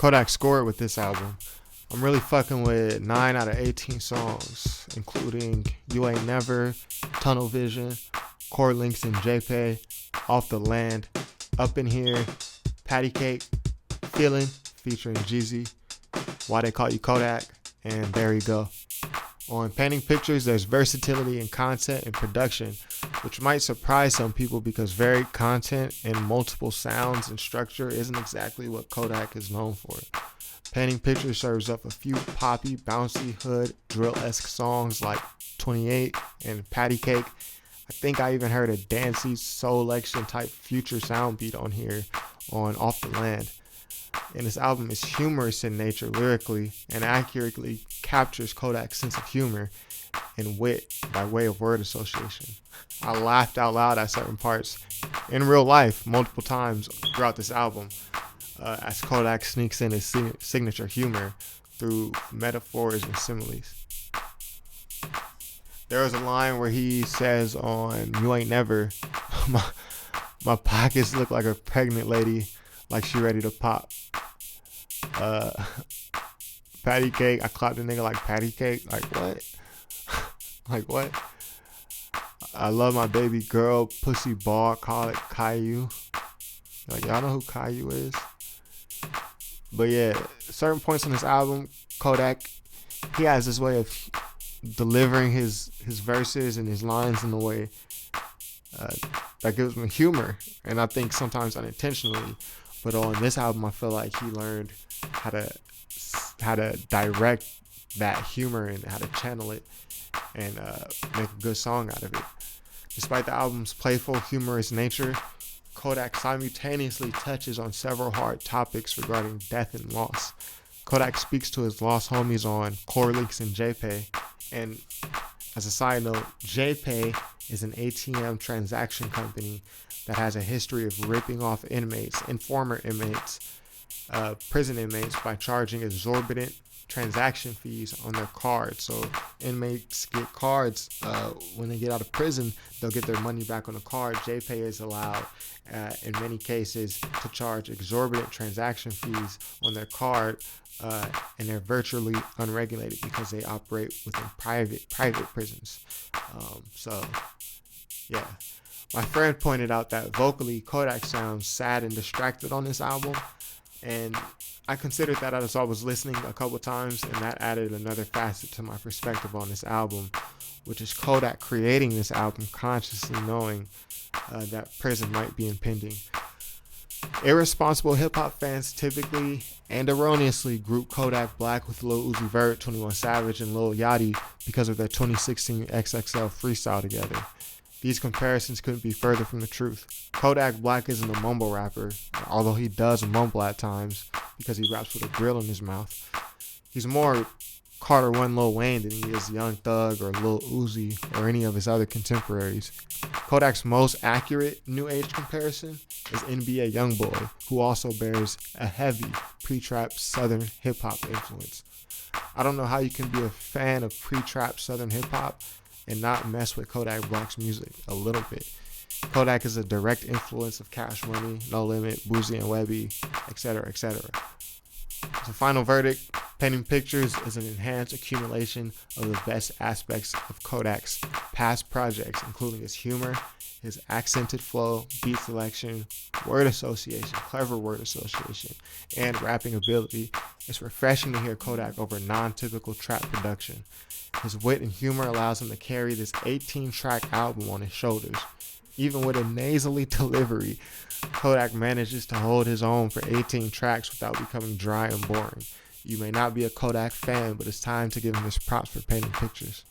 Kodak scored with this album. I'm really fucking with 9 out of 18 songs, including You Ain't Never, Tunnel Vision, Core Links in JPay, Off the Land, Up in Here, Patty Cake, Feelin' featuring Jeezy, Why They Call You Kodak, and There You Go. On Painting Pictures, there's versatility in content and production, which might surprise some people because varied content and multiple sounds and structure isn't exactly what Kodak is known for. Painting Pictures serves up a few poppy, bouncy, hood, drill-esque songs like 28 and Patty Cake. I think I even heard a dancey, soul-lection type future sound beat on here on Off the Land. And this album is humorous in nature lyrically and accurately captures Kodak's sense of humor and wit by way of word association. I laughed out loud at certain parts in real life multiple times throughout this album as Kodak sneaks in his signature humor through metaphors and similes. There was a line where he says on You Ain't Never, my pockets look like a pregnant lady, like she ready to pop. Patty Cake, I clapped the nigga like Patty Cake. Like what? Like what? I love my baby girl, pussy ball, call it Caillou. Like y'all know who Caillou is? But yeah, certain points on this album, Kodak, he has this way of delivering his verses and his lines in a way that gives him humor, and I think sometimes unintentionally. But on this album, I feel like he learned how to direct that humor and how to channel it and make a good song out of it. Despite the album's playful, humorous nature, Kodak simultaneously touches on several hard topics regarding death and loss. Kodak speaks to his lost homies on Core Links and JPay. And as a side note, JPay is an ATM transaction company that has a history of ripping off inmates and former inmates, prison inmates, by charging exorbitant transaction fees on their cards. So inmates get cards when they get out of prison, they'll get their money back on the card. JPay is allowed in many cases to charge exorbitant transaction fees on their card, and they're virtually unregulated because they operate within private prisons. So yeah, my friend pointed out that vocally Kodak sounds sad and distracted on this album, and I considered that as I was listening a couple times, and that added another facet to my perspective on this album, which is Kodak creating this album consciously knowing that prison might be impending. Irresponsible hip-hop fans typically and erroneously group Kodak Black with Lil Uzi Vert, 21 Savage, and Lil Yachty because of their 2016 XXL freestyle together. These comparisons couldn't be further from the truth. Kodak Black isn't a mumble rapper, although he does mumble at times because he raps with a grill in his mouth. He's more Carter 1 Lil Wayne than he is Young Thug or Lil Uzi or any of his other contemporaries. Kodak's most accurate new age comparison is NBA Youngboy, who also bears a heavy pre-trap southern hip-hop influence. I don't know how you can be a fan of pre-trap southern hip-hop and not mess with Kodak Black's music a little bit. Kodak is a direct influence of Cash Money, No Limit, Boozy and Webby, etc., etc. As a final verdict, Painting Pictures is an enhanced accumulation of the best aspects of Kodak's past projects, including his humor, his accented flow, beat selection, word association, clever word association, and rapping ability. It's refreshing to hear Kodak over non-typical trap production. His wit and humor allows him to carry this 18-track album on his shoulders. Even with a nasally delivery, Kodak manages to hold his own for 18 tracks without becoming dry and boring. You may not be a Kodak fan, but it's time to give him his props for Painting Pictures.